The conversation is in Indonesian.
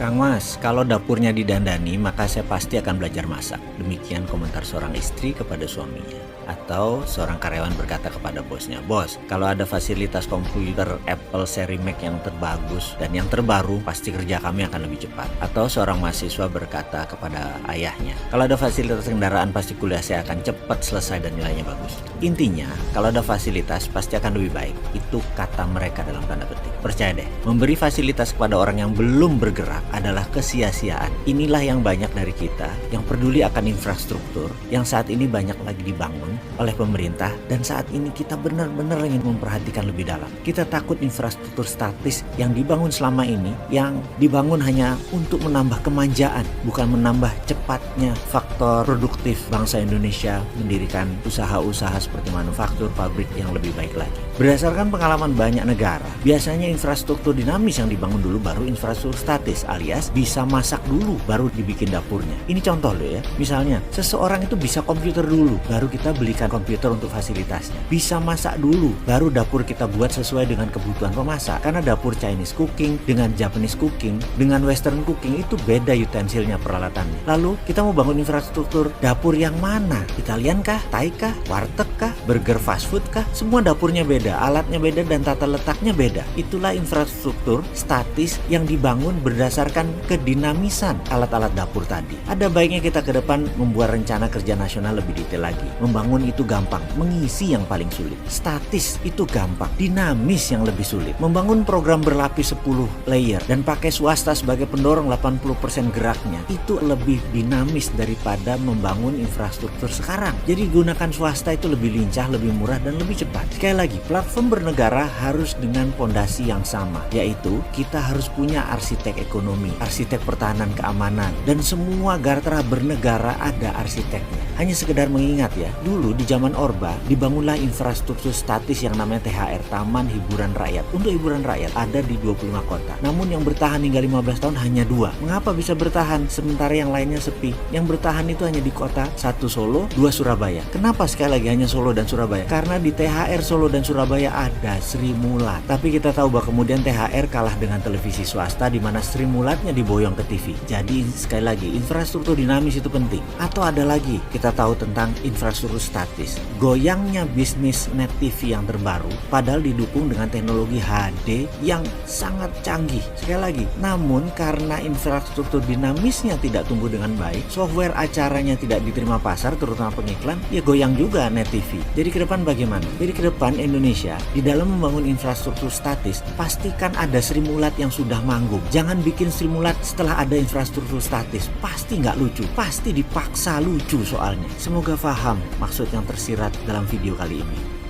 Kang Mas, kalau dapurnya didandani, maka saya pasti akan belajar masak. Demikian komentar seorang istri kepada suaminya. Atau seorang karyawan berkata kepada bosnya, "Bos, kalau ada fasilitas komputer Apple seri Mac yang terbagus dan yang terbaru, pasti kerja kami akan lebih cepat." Atau seorang mahasiswa berkata kepada ayahnya, "Kalau ada fasilitas kendaraan, pasti kuliah saya akan cepat selesai dan nilainya bagus." Intinya, kalau ada fasilitas, pasti akan lebih baik. Itu kata mereka dalam tanda petik. Percaya deh, memberi fasilitas kepada orang yang belum bergerak adalah kesia-siaan. Inilah yang banyak dari kita yang peduli akan infrastruktur yang saat ini banyak lagi dibangun oleh pemerintah, dan saat ini kita benar-benar ingin memperhatikan lebih dalam. Kita takut infrastruktur statis yang dibangun selama ini yang dibangun hanya untuk menambah kemanjaan, bukan menambah cepatnya faktor produktif bangsa Indonesia mendirikan usaha-usaha seperti manufaktur, pabrik yang lebih baik lagi. Berdasarkan pengalaman banyak negara, biasanya infrastruktur dinamis yang dibangun dulu baru infrastruktur statis, alias bisa masak dulu baru dibikin dapurnya. Ini contoh loh ya. Misalnya, seseorang itu bisa komputer dulu, baru kita belikan komputer untuk fasilitasnya. Bisa masak dulu, baru dapur kita buat sesuai dengan kebutuhan pemasak. Karena dapur Chinese cooking dengan Japanese cooking, dengan Western cooking itu beda utensilnya, peralatannya. Lalu kita mau bangun infrastruktur dapur yang mana? Italian kah? Thai kah? Warteg kah? Burger fast food kah? Semua dapurnya beda, alatnya beda, dan tata letaknya beda. Itulah infrastruktur statis yang dibangun berdasarkan kedinamisan alat-alat dapur tadi. Ada baiknya kita ke depan membuat rencana kerja nasional lebih detail lagi. Membangun itu gampang, mengisi yang paling sulit. Statis itu gampang, dinamis yang lebih sulit. Membangun program berlapis 10 layer dan pakai swasta sebagai pendorong 80% geraknya, itu lebih dinamis daripada membangun infrastruktur sekarang. Jadi gunakan swasta itu lebih lincah, lebih murah, dan lebih cepat. Sekali lagi, platform bernegara harus dengan fondasi yang sama, yaitu kita harus punya arsitek ekonomi, arsitek pertahanan keamanan, dan semua gartra bernegara ada arsiteknya. Hanya sekedar mengingat ya, dulu di zaman Orba dibangunlah infrastruktur statis yang namanya THR, Taman Hiburan Rakyat. Untuk hiburan rakyat ada di 25 kota. Namun yang bertahan hingga 15 tahun hanya 2. Mengapa bisa bertahan sementara yang lainnya sepi? Yang bertahan itu hanya di kota, 1 Solo, 2 Surabaya. Kenapa sekali lagi hanya Solo dan Surabaya? Karena di THR Solo dan Surabaya ada Sri Mulat. Tapi kita tahu bahwa kemudian THR kalah dengan televisi swasta di mana Sri Mulatnya diboyong ke TV. Jadi sekali lagi, infrastruktur dinamis itu penting. Atau ada lagi, kita tahu tentang infrastruktur statis. Goyangnya bisnis net TV yang terbaru padahal didukung dengan teknologi HD yang sangat canggih. Sekali lagi, namun karena infrastruktur dinamisnya tidak tumbuh dengan baik, software acaranya tidak diterima pasar, terutama pengiklan, ya goyang juga net TV. Jadi ke depan bagaimana? Jadi ke depan Indonesia di dalam membangun infrastruktur statis, pastikan ada Sri Mulat yang sudah manggung. Jangan bikin Sri Mulat setelah ada infrastruktur statis. Pasti nggak lucu, pasti dipaksa lucu soalnya. Semoga paham maksud yang tersirat dalam video kali ini.